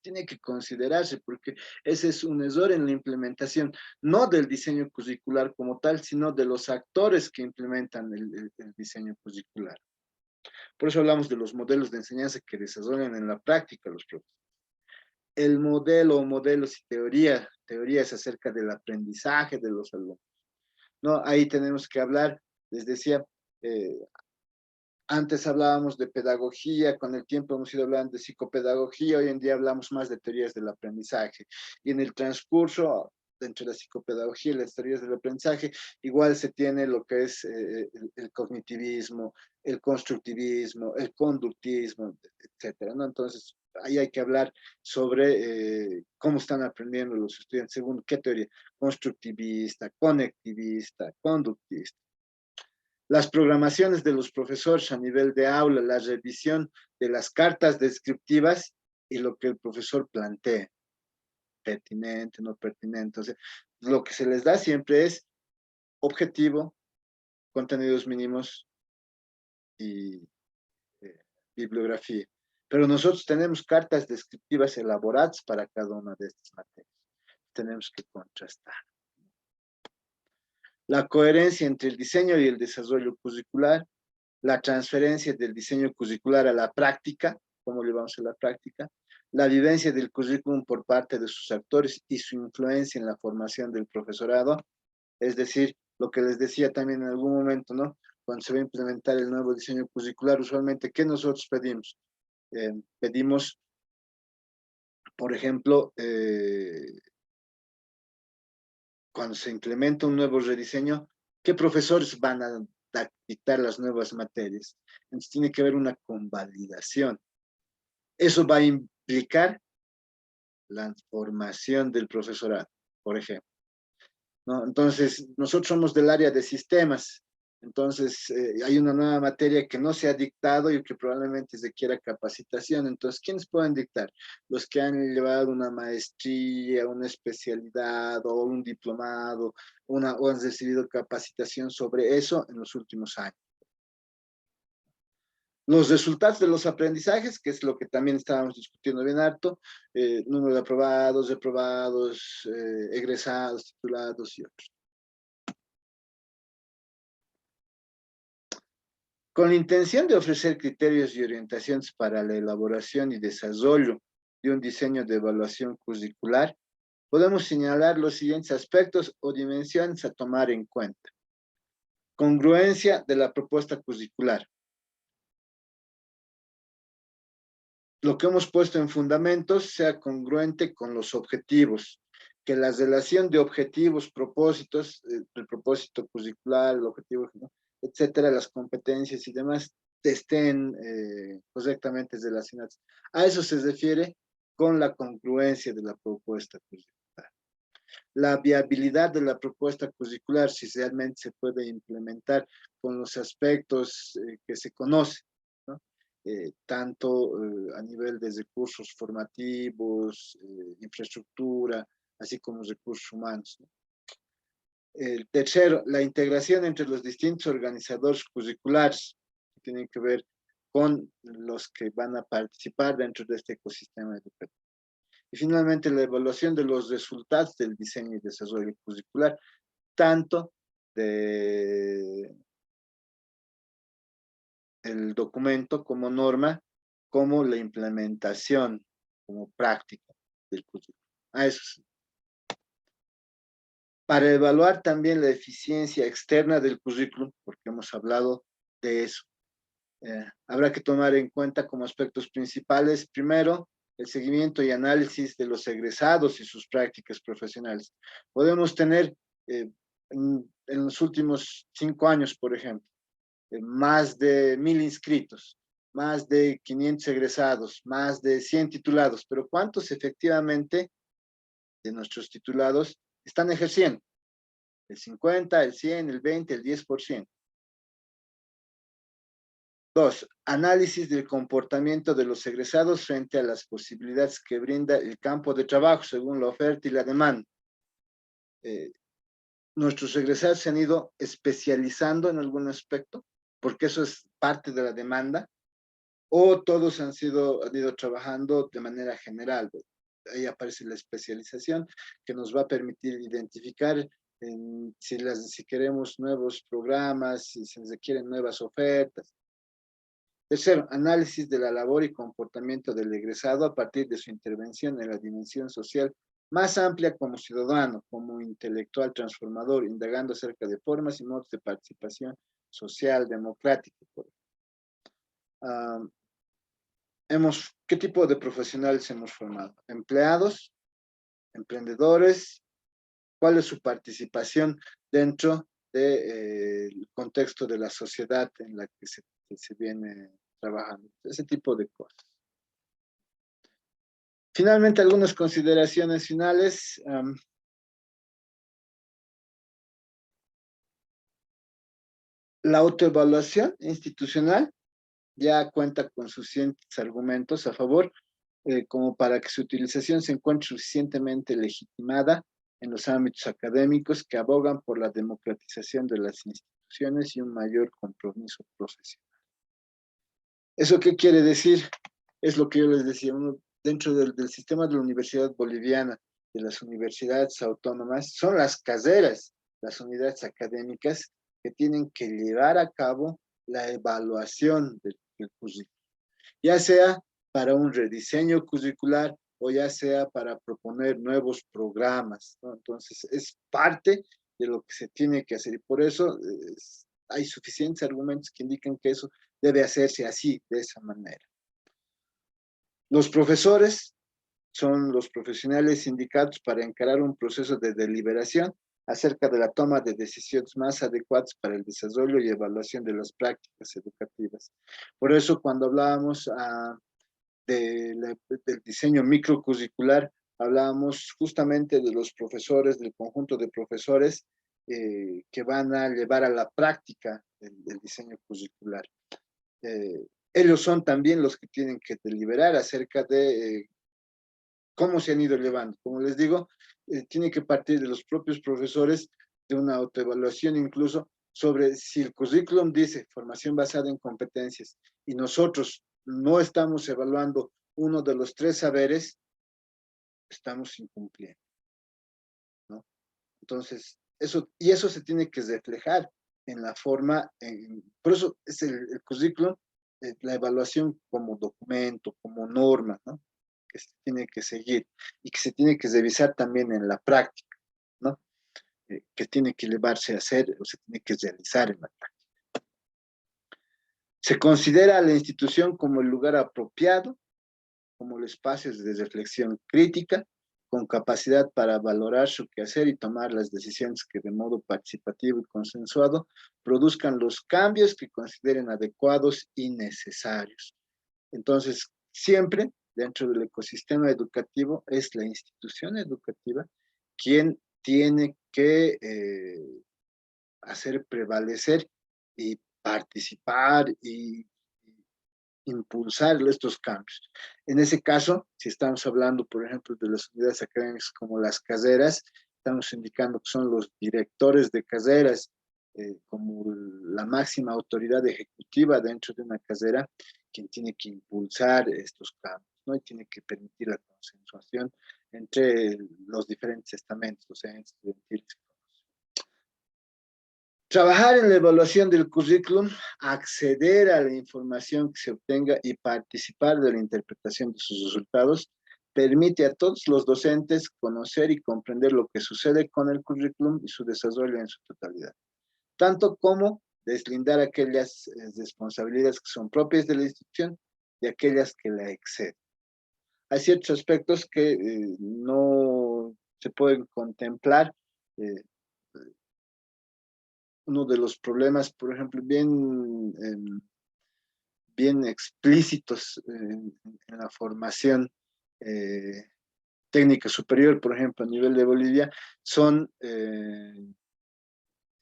Tiene que considerarse porque ese es un error en la implementación, no del diseño curricular como tal, sino de los actores que implementan el diseño curricular. Por eso hablamos de los modelos de enseñanza que desarrollan en la práctica los profesores. El modelo o modelos y teorías acerca del aprendizaje de los alumnos. ¿No? Ahí tenemos que hablar, les decía, Antes hablábamos de pedagogía, con el tiempo hemos ido hablando de psicopedagogía, hoy en día hablamos más de teorías del aprendizaje. Y en el transcurso, dentro de la psicopedagogía y las teorías del aprendizaje, igual se tiene lo que es el cognitivismo, el constructivismo, el conductismo, etcétera, ¿no? Entonces, ahí hay que hablar sobre cómo están aprendiendo los estudiantes, según qué teoría, constructivista, conectivista, conductista. Las programaciones de los profesores a nivel de aula, la revisión de las cartas descriptivas y lo que el profesor plantee, pertinente, no pertinente. O sea, lo que se les da siempre es objetivo, contenidos mínimos y bibliografía. Pero nosotros tenemos cartas descriptivas elaboradas para cada una de estas materias. Tenemos que contrastar. La coherencia entre el diseño y el desarrollo curricular, la transferencia del diseño curricular a la práctica, cómo llevamos a la práctica, la vivencia del currículum por parte de sus actores y su influencia en la formación del profesorado, es decir, lo que les decía también en algún momento, ¿no? Cuando se va a implementar el nuevo diseño curricular, usualmente, ¿qué nosotros pedimos? Pedimos, por ejemplo, cuando se implementa un nuevo rediseño, ¿qué profesores van a dictar las nuevas materias? Entonces tiene que haber una convalidación. Eso va a implicar la formación del profesorado, por ejemplo, ¿no? Entonces, nosotros somos del área de sistemas, entonces hay una nueva materia que no se ha dictado y que probablemente requiera capacitación. Entonces, ¿quiénes pueden dictar? Los que han llevado una maestría, una especialidad o un diplomado, o han recibido capacitación sobre eso en los últimos años. Los resultados de los aprendizajes, que es lo que también estábamos discutiendo bien harto, número de aprobados, reprobados, egresados, titulados y otros. Con la intención de ofrecer criterios y orientaciones para la elaboración y desarrollo de un diseño de evaluación curricular, podemos señalar los siguientes aspectos o dimensiones a tomar en cuenta. Congruencia de la propuesta curricular. Lo que hemos puesto en fundamentos sea congruente con los objetivos, que la relación de objetivos, propósitos, el propósito curricular, el objetivo, etcétera, las competencias y demás, estén correctamente relacionadas. A eso se refiere con la congruencia de la propuesta curricular. La viabilidad de la propuesta curricular, si realmente se puede implementar con los aspectos que se conocen, ¿no? Tanto a nivel de recursos formativos, infraestructura, así como recursos humanos, ¿no? El tercero, la integración entre los distintos organizadores curriculares, que tienen que ver con los que van a participar dentro de este ecosistema educativo. Y finalmente, la evaluación de los resultados del diseño y desarrollo curricular, tanto de el documento como norma, como la implementación como práctica del currículum. A eso sí. Para evaluar también la eficiencia externa del currículum, porque hemos hablado de eso, habrá que tomar en cuenta como aspectos principales, primero, el seguimiento y análisis de los egresados y sus prácticas profesionales. Podemos tener en los últimos 5 años, por ejemplo, más de 1000 inscritos, más de 500 egresados, más de 100 titulados, pero ¿cuántos efectivamente de nuestros titulados están ejerciendo? El 50, el 100, el 20, el 10%. Dos, análisis del comportamiento de los egresados frente a las posibilidades que brinda el campo de trabajo según la oferta y la demanda. Nuestros egresados se han ido especializando en algún aspecto, porque eso es parte de la demanda, o todos han ido trabajando de manera general. Ahí aparece la especialización que nos va a permitir identificar si queremos nuevos programas, si se requieren nuevas ofertas. Tercero, análisis de la labor y comportamiento del egresado a partir de su intervención en la dimensión social más amplia como ciudadano, como intelectual transformador, indagando acerca de formas y modos de participación social democrática. ah, ¿qué tipo de profesionales hemos formado? Empleados, emprendedores, ¿cuál es su participación dentro del contexto de la sociedad en la que se viene trabajando? Ese tipo de cosas. Finalmente, algunas consideraciones finales. La autoevaluación institucional ya cuenta con suficientes argumentos a favor, como para que su utilización se encuentre suficientemente legitimada en los ámbitos académicos que abogan por la democratización de las instituciones y un mayor compromiso profesional. ¿Eso qué quiere decir? Es lo que yo les decía, dentro del sistema de la Universidad Boliviana, de las universidades autónomas, son las caseras, las unidades académicas, que tienen que llevar a cabo la evaluación del currículum, ya sea para un rediseño curricular o ya sea para proponer nuevos programas, ¿no? Entonces, es parte de lo que se tiene que hacer y por eso hay suficientes argumentos que indican que eso debe hacerse así, de esa manera. Los profesores son los profesionales indicados para encarar un proceso de deliberación acerca de la toma de decisiones más adecuadas para el desarrollo y evaluación de las prácticas educativas. Por eso, cuando hablábamos del diseño microcurricular, hablábamos justamente de los profesores, del conjunto de profesores que van a llevar a la práctica el diseño curricular. Ellos son también los que tienen que deliberar acerca de cómo se han ido llevando. Como les digo, tiene que partir de los propios profesores, de una autoevaluación incluso, sobre si el currículum dice formación basada en competencias y nosotros no estamos evaluando uno de los 3 saberes, estamos incumpliendo, ¿no? Entonces, eso se tiene que reflejar en la forma, por eso es el currículum, la evaluación como documento, como norma, ¿no? Que se tiene que seguir y que se tiene que revisar también en la práctica, ¿no? Que tiene que llevarse a hacer o se tiene que realizar en la práctica. Se considera a la institución como el lugar apropiado, como el espacio de reflexión crítica, con capacidad para valorar su quehacer y tomar las decisiones que de modo participativo y consensuado produzcan los cambios que consideren adecuados y necesarios. Entonces, siempre dentro del ecosistema educativo es la institución educativa quien tiene que hacer prevalecer y participar y impulsar estos cambios. En ese caso, si estamos hablando, por ejemplo, de las unidades académicas como las caseras, estamos indicando que son los directores de caseras, como la máxima autoridad ejecutiva dentro de una casera, quien tiene que impulsar estos cambios, ¿no? Y tiene que permitir la consensuación entre los diferentes estamentos, docentes, estudiantiles. Trabajar en la evaluación del currículum, acceder a la información que se obtenga y participar de la interpretación de sus resultados permite a todos los docentes conocer y comprender lo que sucede con el currículum y su desarrollo en su totalidad, tanto como deslindar aquellas responsabilidades que son propias de la institución y aquellas que la exceden. Hay ciertos aspectos que no se pueden contemplar. Uno de los problemas, por ejemplo, bien explícitos en la formación técnica superior, por ejemplo, a nivel de Bolivia, son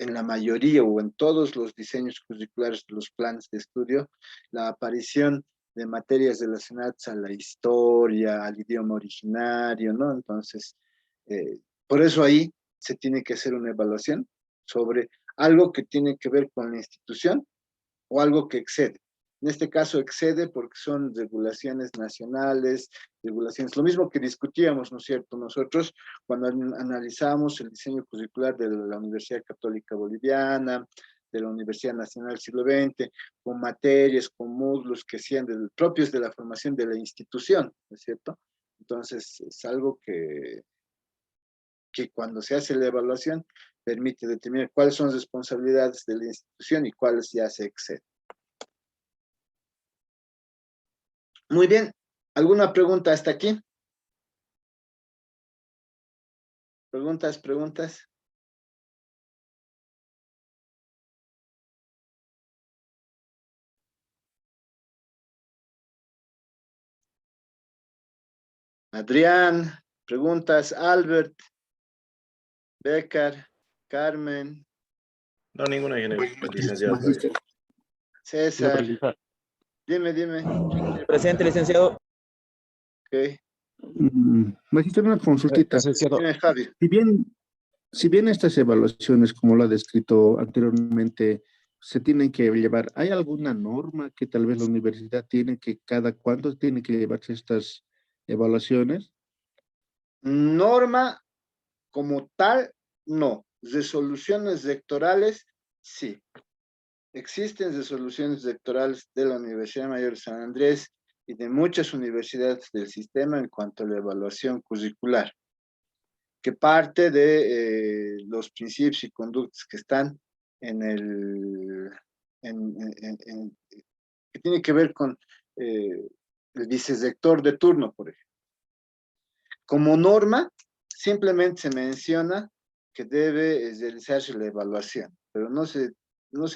en la mayoría o en todos los diseños curriculares de los planes de estudio, la aparición de materias relacionadas a la historia, al idioma originario, ¿no? Entonces, por eso ahí se tiene que hacer una evaluación sobre algo que tiene que ver con la institución o algo que excede. En este caso excede porque son regulaciones nacionales, regulaciones, lo mismo que discutíamos, ¿no es cierto? Nosotros cuando analizamos el diseño curricular de la Universidad Católica Boliviana, de la Universidad Nacional del Siglo XX, con materias, con módulos que sean propios de la formación de la institución, ¿no es cierto? Entonces es algo que cuando se hace la evaluación permite determinar cuáles son las responsabilidades de la institución y cuáles ya se exceden. Muy bien. ¿Alguna pregunta hasta aquí? ¿Preguntas? Adrián, preguntas. Albert, Becar, Carmen, No, ninguna, licenciado, está bien. Magíster, quiero César. preguntar. Dime. Presente, licenciado. Ok. Magíster, una consultita. Licenciado. Dime, Javi. Si bien estas evaluaciones, como lo ha descrito anteriormente, se tienen que llevar, ¿hay alguna norma que tal vez la universidad tiene que cada cuánto tiene que llevarse estas evaluaciones? Norma como tal, no. Resoluciones rectorales, sí. Existen resoluciones rectorales de la Universidad Mayor de San Andrés y de muchas universidades del sistema en cuanto a la evaluación curricular, que parte de los principios y conductas que están en el, que tiene que ver con el vicerrector de turno, por ejemplo. Como norma, simplemente se menciona que debe realizarse la evaluación, pero no se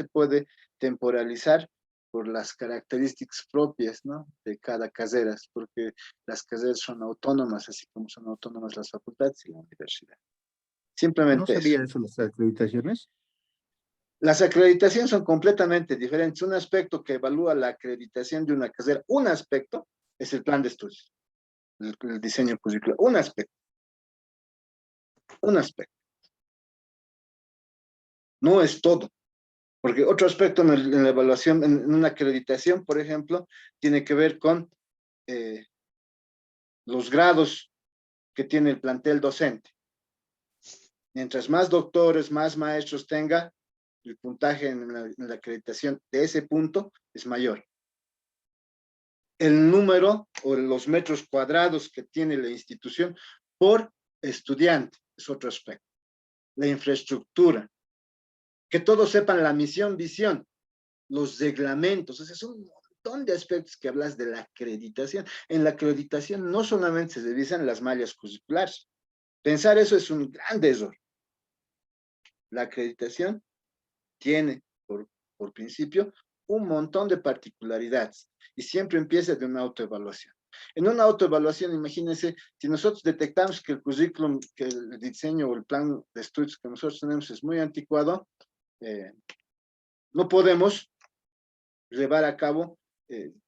puede temporalizar por las características propias, ¿no?, de cada carrera, porque las carreras son autónomas, así como son autónomas las facultades y la universidad. ¿No Simplemente eso. sabía eso las acreditaciones? Las acreditaciones son completamente diferentes. Un aspecto que evalúa la acreditación de una carrera, un aspecto, es el plan de estudios, el diseño curricular, un aspecto. No es todo, porque otro aspecto en la evaluación, en una acreditación, por ejemplo, tiene que ver con los grados que tiene el plantel docente. Mientras más doctores, más maestros tenga, el puntaje en la acreditación de ese punto es mayor. El número o los metros cuadrados que tiene la institución por estudiante es otro aspecto. La infraestructura, que todos sepan la misión, visión, los reglamentos, o sea, son un montón de aspectos que hablas de la acreditación. En la acreditación no solamente se revisan las mallas curriculares. Pensar eso es un gran error. La acreditación tiene, por principio, un montón de particularidades y siempre empieza de una autoevaluación. En una autoevaluación, imagínense, si nosotros detectamos que el currículum, que el diseño o el plan de estudios que nosotros tenemos es muy anticuado, no podemos llevar a cabo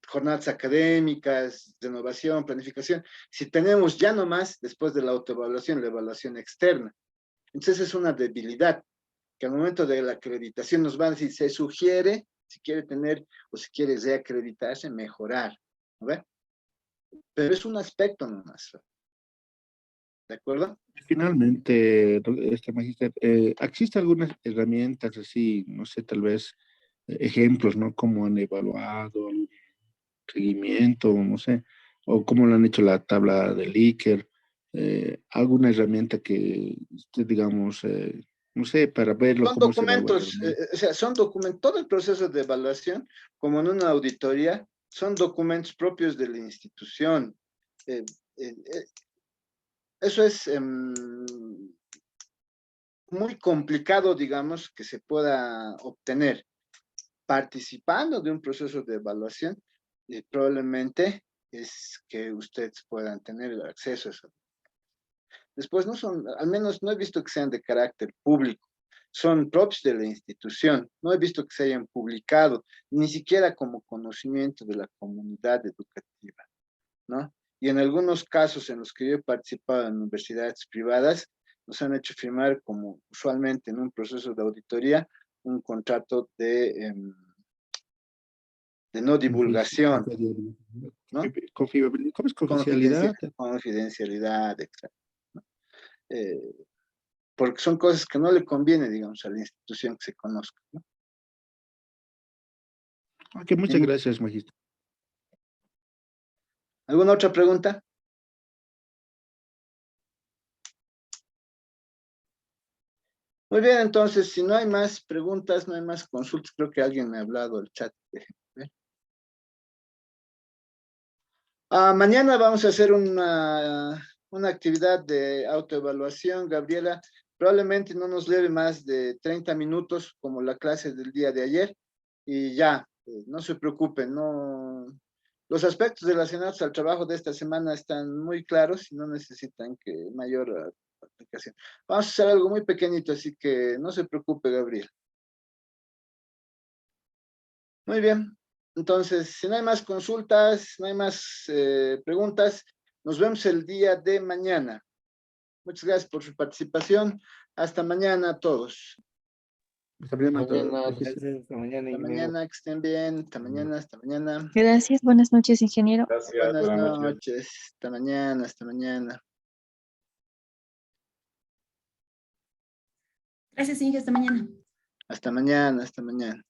jornadas académicas, renovación, planificación, si tenemos ya nomás, después de la autoevaluación, la evaluación externa. Entonces es una debilidad, que al momento de la acreditación nos van a decir, se sugiere, si quiere tener o si quiere reacreditarse, mejorar, ¿no ve? Pero es un aspecto nomás, ¿de acuerdo? Finalmente, magíster, ¿existen algunas herramientas así, no sé, tal vez ejemplos, ¿no? Cómo han evaluado, algún seguimiento, no sé, o cómo lo han hecho la tabla de Likert, alguna herramienta que usted, digamos, no sé, para verlo, Son cómo se evalúa documentos, realmente. o sea, son documentos, todo el proceso de evaluación, como en una auditoría, son documentos propios de la institución. Eh, eh, eh, eso es muy complicado, digamos, que se pueda obtener participando de un proceso de evaluación, y probablemente es que ustedes puedan tener el acceso a eso. Después no son, al menos no he visto que sean de carácter público, son propios de la institución, no he visto que se hayan publicado, ni siquiera como conocimiento de la comunidad educativa, ¿no? Y en algunos casos en los que yo he participado en universidades privadas, nos han hecho firmar, como usualmente en un proceso de auditoría, un contrato de no divulgación, ¿no? ¿Cómo es confidencialidad? Confidencialidad, etc. ¿no? Porque son cosas que no le conviene, digamos, a la institución que se conozca, ¿no? Ok, muchas gracias, magíster. ¿Alguna otra pregunta? Muy bien, entonces, si no hay más preguntas, no hay más consultas, creo que alguien me ha hablado al chat. Mañana vamos a hacer una actividad de autoevaluación, Gabriela. Probablemente no nos lleve más de 30 minutos como la clase del día de ayer y ya, no se preocupen, no. Los aspectos relacionados al trabajo de esta semana están muy claros y no necesitan que mayor aplicación. Vamos a hacer algo muy pequeñito, así que no se preocupe, Gabriel. Muy bien. Entonces, si no hay más consultas, no hay más preguntas, nos vemos el día de mañana. Muchas gracias por su participación. Hasta mañana a todos. Hasta mañana. Hasta mañana, Hasta mañana, que estén bien. Hasta mañana, hasta mañana. Gracias, buenas noches, ingeniero. Gracias, Buenas buenas noches. noches. Hasta mañana, hasta mañana. Gracias, Inge, hasta mañana. Hasta mañana, hasta mañana.